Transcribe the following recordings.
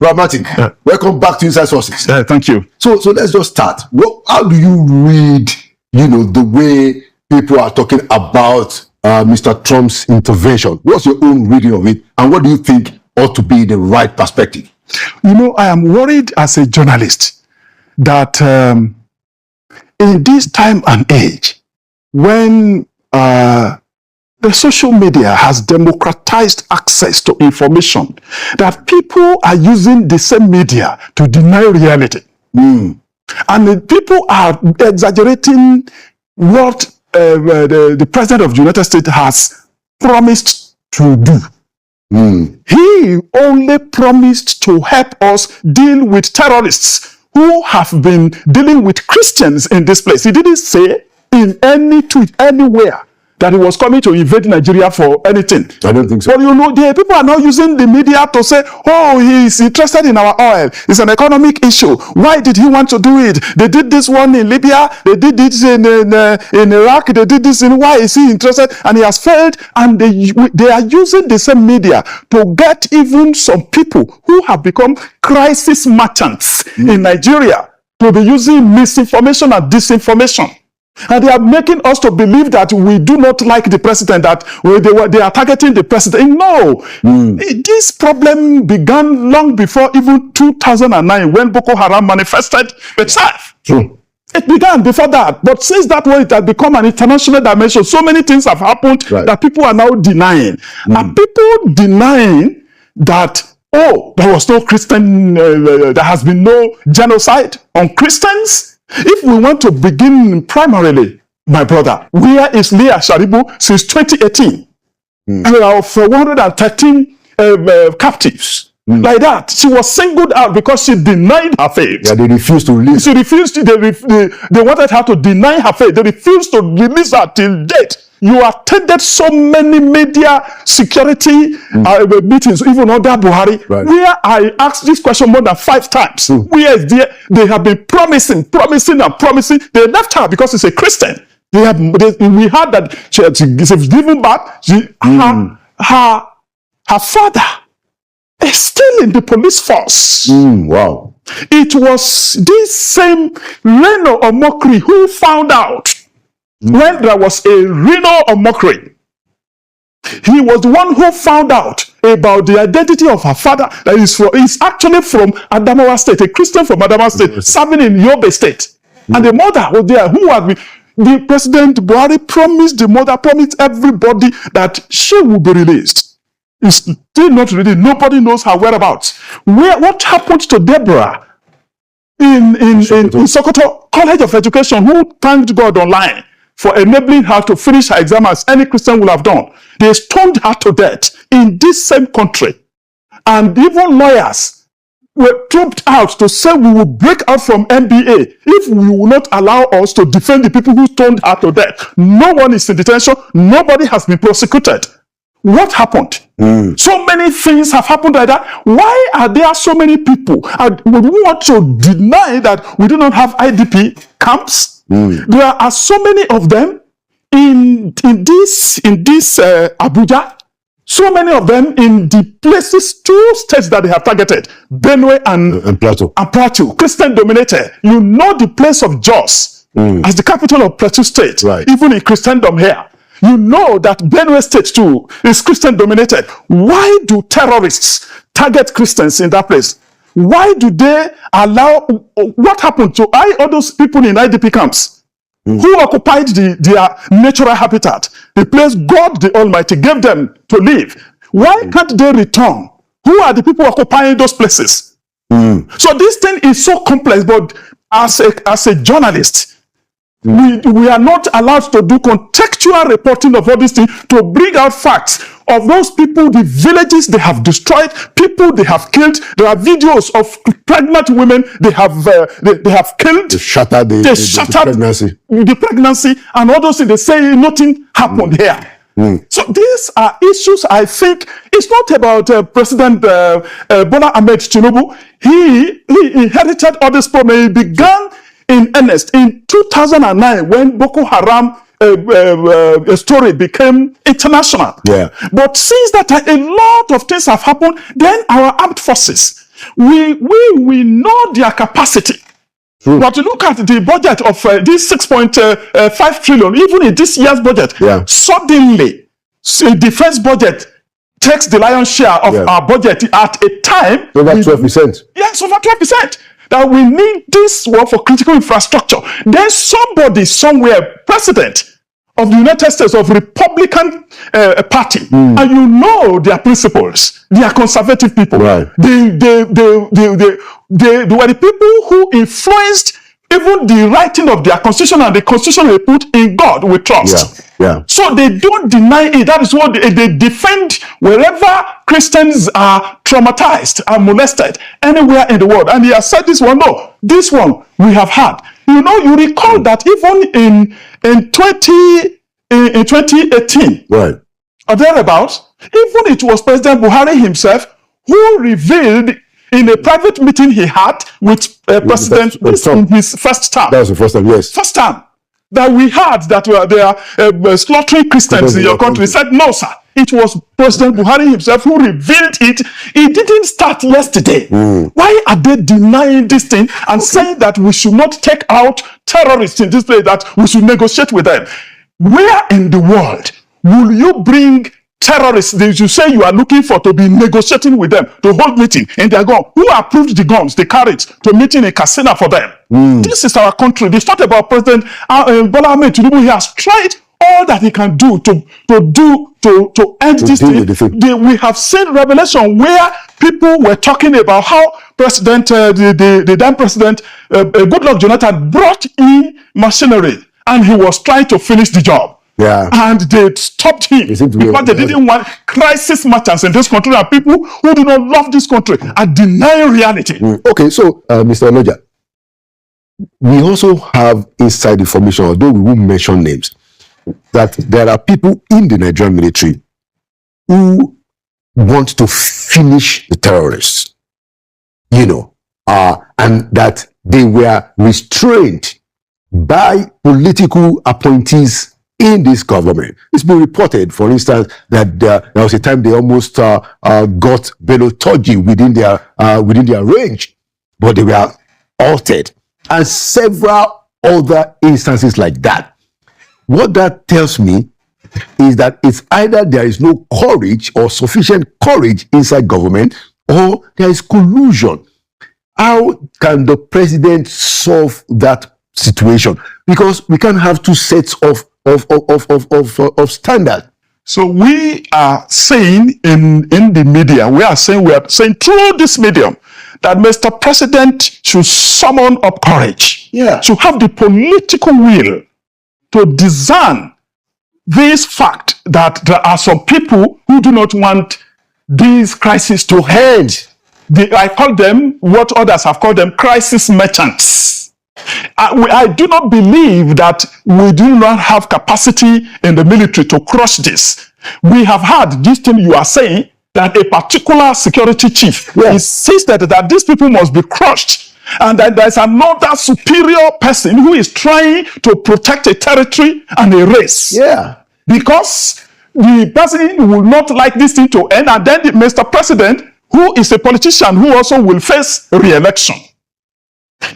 Pragmatic. Welcome back to Inside Sources. Thank you. So let's just start. How do you read, the way people are talking about Mr. Trump's intervention? What's your own reading of it, and what do you think ought to be the right perspective? I am worried as a journalist that in this time and age, when the social media has democratized access to information, that people are using the same media to deny reality. And the people are exaggerating what the President of the United States has promised to do. He only promised to help us deal with terrorists who have been dealing with Christians in this place. He didn't say in any tweet anywhere that he was coming to invade Nigeria for anything. I don't think so. But the people are now using the media to say, oh, he's interested in our oil. It's an economic issue. Why did he want to do it? They did this one in Libya. They did this in Iraq. They did this in... Why is he interested? And he has failed. And they are using the same media to get even some people who have become crisis merchants in Nigeria to be using misinformation and disinformation. And they are making us to believe that we do not like the president, that they are targeting the president. No, this problem began long before even 2009 when Boko Haram manifested itself. It began before that. But since that way, it has become an international dimension. So many things have happened that people are now denying. And people denying that, oh, there was no Christian, there has been no genocide on Christians. If we want to begin primarily, my brother, where is Leah Sharibu since 2018? Of 113 captives. Like that. She was singled out because she denied her faith. Yeah, they refused to release. She refused. They wanted her to deny her faith. They refused to release her till date. You attended so many media security meetings, even under Buhari, where I asked this question more than 5 times. Where is there? They have been promising. They left her because she's a Christian. We heard that she's given back. Her father is still in the police force. Wow. It was this same Reno Omokri who found out when there was a Reno Omokri. He was the one who found out about the identity of her father, that is actually from Adamawa State, a Christian from Adamawa State, serving in Yobe State. And the mother was there, who had been, the President Buhari promised everybody that she will be released. It's still not released. Nobody knows her whereabouts. What happened to Deborah in Sokoto College of Education, who thanked God online for enabling her to finish her exam as any Christian would have done? They stoned her to death in this same country. And even lawyers were trooped out to say we will break out from NBA if we will not allow us to defend the people who stoned her to death. No one is in detention. Nobody has been prosecuted. What happened? So many things have happened like that. Why are there so many people? And we want to deny that we do not have IDP camps. There are so many of them in this Abuja. So many of them in the places, 2 states that they have targeted, Benue and Plateau, Christian dominated. You know the place of Jos as the capital of Plateau State, even in Christendom here. You know that Benue State too is Christian dominated. Why do terrorists target Christians in that place? Why do they allow... What happened to all those people in IDP camps who occupied their natural habitat, the place God the Almighty gave them to live? Why can't they return? Who are the people occupying those places? So this thing is so complex, but as a journalist, we are not allowed to do contextual reporting of all these things, to bring out facts of those people, the villages they have destroyed, people they have killed. There are videos of pregnant women they have killed. They shattered the pregnancy. And all those things. They say nothing happened here. So these are issues. I think it's not about President Bola Ahmed Tinubu. He inherited all this problem. He began in earnest in 2009 when Boko Haram story became international. But since that time, a lot of things have happened. Then our armed forces, We know their capacity. True. But to look at the budget of this 6.5 trillion, even in this year's budget, suddenly defense budget takes the lion's share of our budget at a time. Over 12%. Yes, over 12%. That we need this one for critical infrastructure. Then somebody somewhere, president of the United States of Republican Party, and you know their principles. They are conservative people. Right. They were the people who influenced even the writing of their constitution, and the constitution they put in God we trust. Yeah. So they don't deny it. That is what they defend wherever Christians are traumatized and molested anywhere in the world. And he has said this one, no, this one we have had. You know, you recall that even in 2018, right, or thereabouts, even it was President Buhari himself who revealed in a private meeting he had with President in his first term. That was the first time, yes. First time. That we heard that they are slaughtering Christians in your country. He said, no, sir. It was President Buhari himself who revealed it. It didn't start yesterday. Why are they denying this thing and saying that we should not take out terrorists in this place, that we should negotiate with them? Where in the world will you bring terrorists that you say you are looking for to be negotiating with them, to hold meeting in their gun? Who approved the guns they carried to meeting in Katsina for them? This is our country. They thought about President Bola Ahmed Tinubu. He has tried all that he can do to end this thing. We have seen revelation where people were talking about how President, the then President, Goodluck Jonathan brought in machinery and he was trying to finish the job. Yeah. And they stopped him because they didn't want crisis merchants in this country, and people who do not love this country are denying reality. Okay, so Mr. Oloja, we also have inside information, although we won't mention names, that there are people in the Nigerian military who want to finish the terrorists, and that they were restrained by political appointees in this government. It's been reported, for instance, that there was a time they almost got Bello Turji within their range, but they were altered, and several other instances like that. What that tells me is that it's either there is no courage or sufficient courage inside government, or there is collusion. How can the president solve that situation? Because we can't have two sets of standard. So we are saying in the media, we are saying through this medium that Mr. President should summon up courage, to have the political will to discern this fact that there are some people who do not want these crises to end. I call them, what others have called them, crisis merchants. I do not believe that we do not have capacity in the military to crush this. We have had this thing you are saying, that a particular security chief insisted that these people must be crushed, and that there's another superior person who is trying to protect a territory and a race. Because the person will not like this thing to end, and then Mr. President, who is a politician who also will face re-election,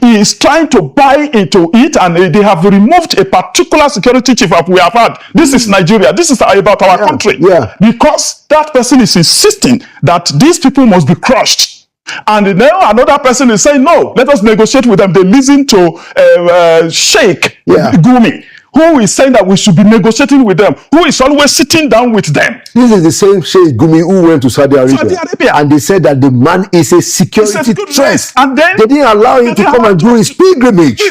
he is trying to buy into it, and they have removed a particular security chief that we have had. This is Nigeria. This is about our country. Because that person is insisting that these people must be crushed. And now another person is saying, no, let us negotiate with them. They listen to Sheikh Gumi, who is saying that we should be negotiating with them, who is always sitting down with them. This is the same Sheikh Gumi who went to Saudi Arabia. And they said that the man is a security threat. And then they didn't allow him to come and do his pilgrimage.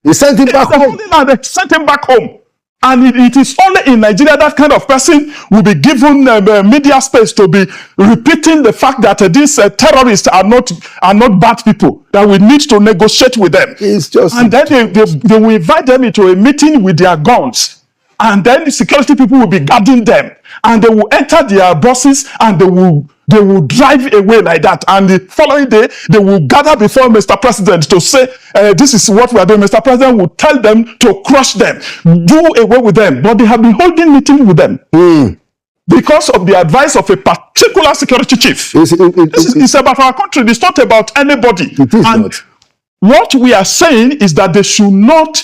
They sent him back home. They sent him back home. And it is only in Nigeria that kind of person will be given media space to be repeating the fact that these terrorists are not bad people, that we need to negotiate with them. It's just, and then they will invite them into a meeting with their guns. And then the security people will be guarding them. And they will enter their buses, and they will drive away like that. And the following day, they will gather before Mr. President to say, this is what we are doing. Mr. President will tell them to crush them, do away with them. But they have been holding meetings with them. because of the advice of a particular security chief. It's about our country. It's not about anybody. It is and not. What we are saying is that they should not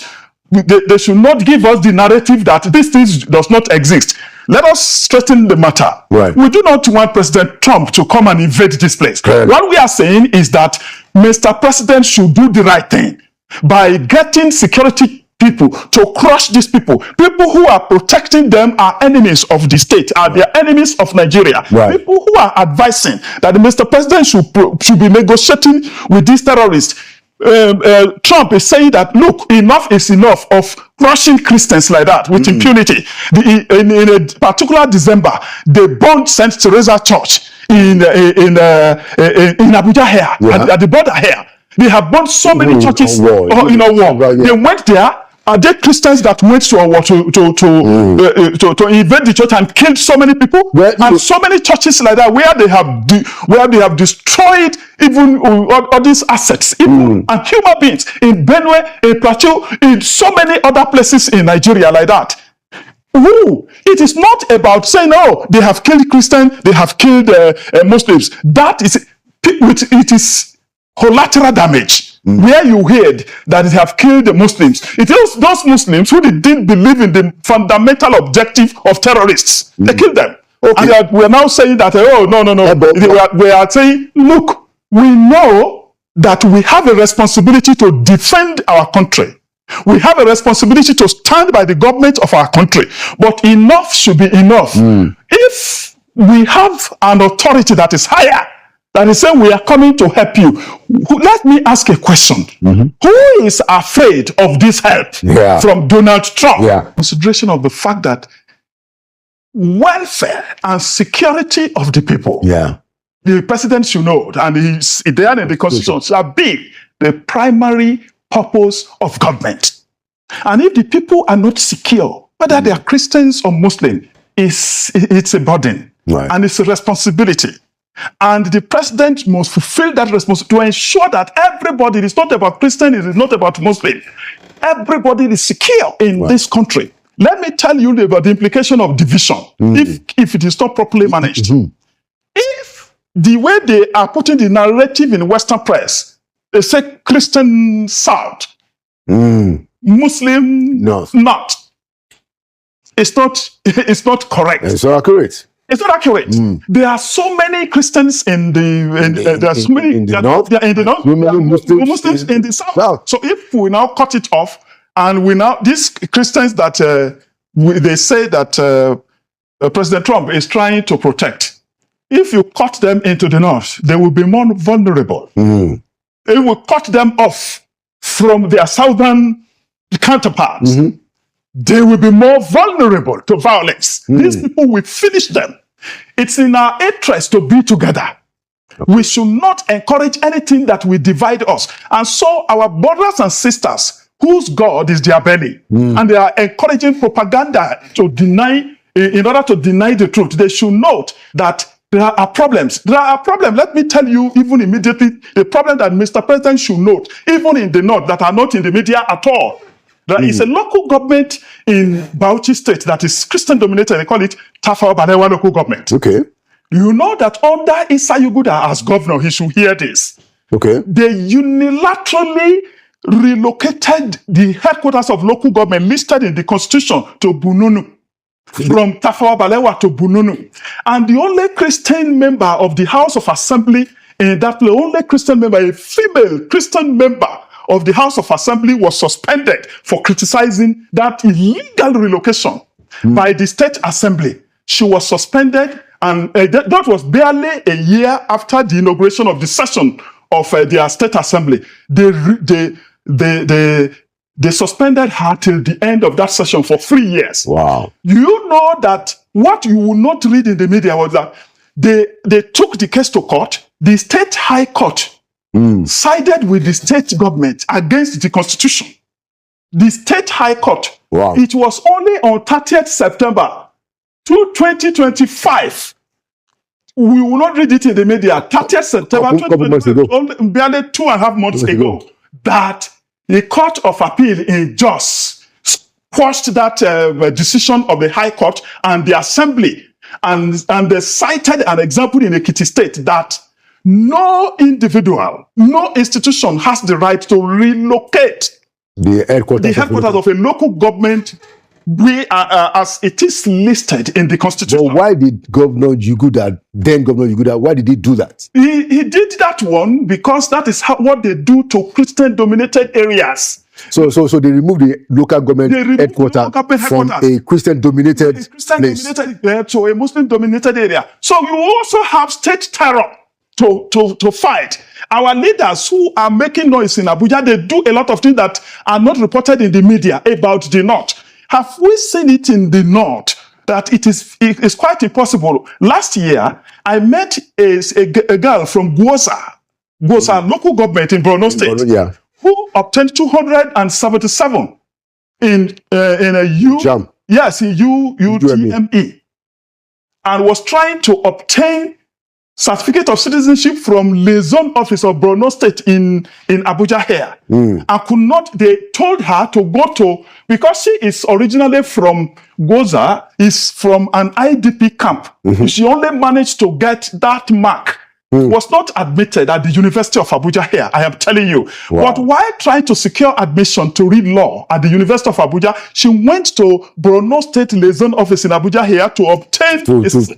give us the narrative that this thing does not exist. Let us straighten the matter. Right. We do not want President Trump to come and invade this place. Clearly. What we are saying is that Mr. President should do the right thing by getting security people to crush these people. People who are protecting them are enemies of the state, are they enemies of Nigeria. Right. People who are advising that Mr. President should be negotiating with these terrorists. Trump is saying that, look, enough is enough of crushing Christians like that with impunity. In a particular December, they burned St. Teresa Church in Abuja here, at the border here. They have burned so many churches in a war. They went there. Are there Christians that went to a war to invade the church and killed so many people? And so many churches like that where they have destroyed even all these assets, even and human beings in Benue, in Plateau, in so many other places in Nigeria like that. It is not about saying, oh, they have killed Christians, they have killed Muslims. That is, it is collateral damage. Where you heard that they have killed the Muslims. It is those Muslims who didn't believe in the fundamental objective of terrorists. They killed them. Okay. And we are now saying that, oh, no. We are saying, look, we know that we have a responsibility to defend our country. We have a responsibility to stand by the government of our country. But enough should be enough. If we have an authority that is higher, that is saying we are coming to help you. Let me ask a question. Who is afraid of this help from Donald Trump? Consideration of the fact that welfare and security of the people, the president should know, and it's there in the Constitution, shall be the primary purpose of government. And if the people are not secure, whether they are Christians or Muslim, it's a burden and it's a responsibility. And the president must fulfill that responsibility to ensure that everybody, it's not about Christian, it is not about Muslim. Everybody is secure in this country. Let me tell you about the implication of division if it is not properly managed. If the way they are putting the narrative in Western press, they say Christian South, Muslim North. It's not correct. It's not accurate. It's not accurate. There are so many Christians in the north. There are Muslims in the south. So if we now cut it off, and these Christians that they say that President Trump is trying to protect, if you cut them into the north, they will be more vulnerable. It will cut them off from their southern counterparts. They will be more vulnerable to violence. These people will finish them. It's in our interest to be together. We should not encourage anything that will divide us. And so our brothers and sisters, whose God is their belly, and they are encouraging propaganda in order to deny the truth, they should note that there are problems. There are problems. Let me tell you, even immediately, the problem that Mr. President should note, even in the north, that are not in the media at all. There is a local government in Bauchi State that is Christian dominated. They call it Tafawa Balewa local government. Okay. You know that under Isa Yuguda as governor, he should hear this. Okay. They unilaterally relocated the headquarters of local government listed in the constitution to Bununu. From Tafawa Balewa to Bununu. And the only Christian member of the House of Assembly in that place, only Christian member, a female Christian member of the House of Assembly, was suspended for criticizing that illegal relocation by the State Assembly. She was suspended, and that was barely a year after the inauguration of the session of their State Assembly. They suspended her till the end of that session for 3 years. Wow. You know that what you will not read in the media was that they took the case to court. The State High Court sided with the state government against the Constitution. The State High Court. Wow. It was only on 30th September 2025. We will not read it in the media. 30th September 2025, barely 2.5 months ago, that the Court of Appeal in Jos quashed that decision of the High Court, and the Assembly And they cited an example in Ekiti State that no individual, no institution has the right to relocate the headquarters of a local government as it is listed in the Constitution. But why did Governor Yuguda, then Governor Yuguda, why did he do that? He did that one because that is what they do to Christian-dominated areas. So they removed the local government headquarters from a Christian-dominated place to a Muslim-dominated area. So you also have state terror to fight. Our leaders who are making noise in Abuja, they do a lot of things that are not reported in the media about the North. Have we seen it in the North that it is quite impossible? Last year, I met a girl from Gwoza local government in Borno State, who obtained 277 in a JAM. Yes, in UTME, and was trying to obtain certificate of citizenship from liaison office of Borno State in Abuja here. And could not, they told her to go to, because she is originally from Gwoza, is from an IDP camp. She only managed to get that mark. Was not admitted at the University of Abuja here, I am telling you. Wow. But while trying to secure admission to read law at the University of Abuja, she went to Borno State Liaison Office in Abuja here to obtain... she's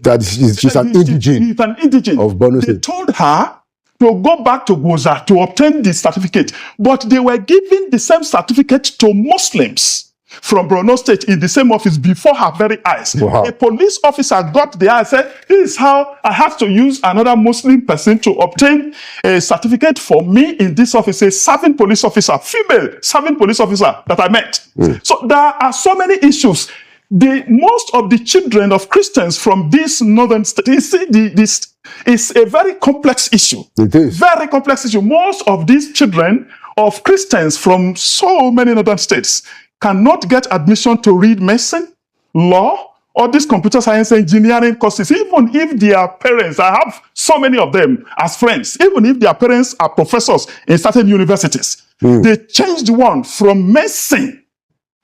an indigene of Borno State. They told her to go back to Gwoza to obtain the certificate, but they were giving the same certificate to Muslims from Borno State in the same office before her very eyes. Wow. A police officer got there and said, this is how I have to use another Muslim person to obtain a certificate for me in this office, a serving police officer, female serving police officer that I met. So there are so many issues. Most of the children of Christians from this northern state, you see, this is a very complex issue. It is. Very complex issue. Most of these children of Christians from so many northern states cannot get admission to read medicine, law, or these computer science engineering courses, even if their parents, I have so many of them as friends, even if their parents are professors in certain universities, they changed one from medicine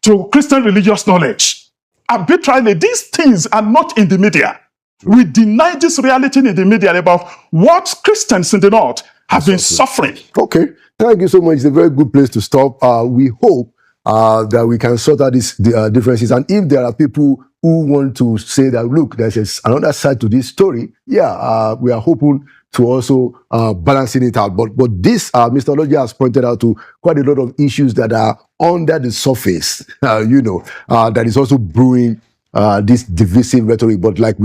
to Christian religious knowledge. Arbitrarily, these things are not in the media. We deny this reality in the media about what Christians in the North have been suffering. Okay, thank you so much. It's a very good place to stop. We hope that we can sort out these differences. And if there are people who want to say that, look, there's another side to this story, we are hoping to also balancing it out. But this, Mr. Oloja has pointed out to quite a lot of issues that are under the surface, that is also brewing this divisive rhetoric. But like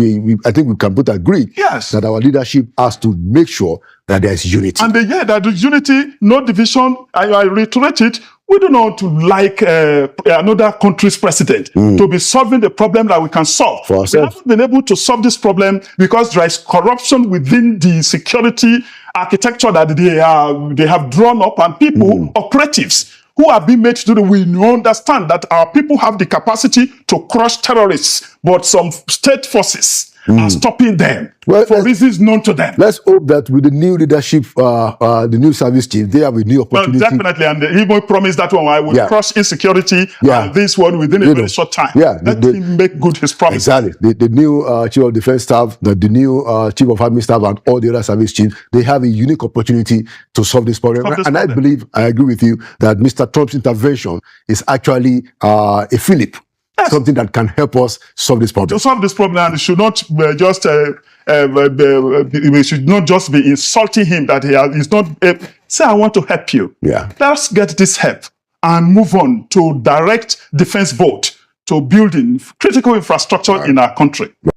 I think we can both agree that our leadership has to make sure that there's unity. And that there's unity, no division. I reiterate it. We do not like another country's president to be solving the problem that we can solve. We haven't been able to solve this problem because there is corruption within the security architecture that they have drawn up, and people, operatives, who are being made to do. We understand that our people have the capacity to crush terrorists, but some state forces are stopping them for reasons known to them. Let's hope that with the new leadership, the new service chief, they have a new opportunity. Well, definitely, and he will promise that one. I will crush insecurity and this one within a very short time. Let him make good his promise. Exactly. The new chief of defense staff, the new chief of army staff, and all the other service chiefs, they have a unique opportunity to solve this problem. I believe, I agree with you, that Mr. Trump's intervention is actually a fillip. Something that can help us solve this problem. To solve this problem, and it should not just we should not just be insulting him that he's not. Say, I want to help you. Let's get this help and move on to direct defense vote to building critical infrastructure in our country.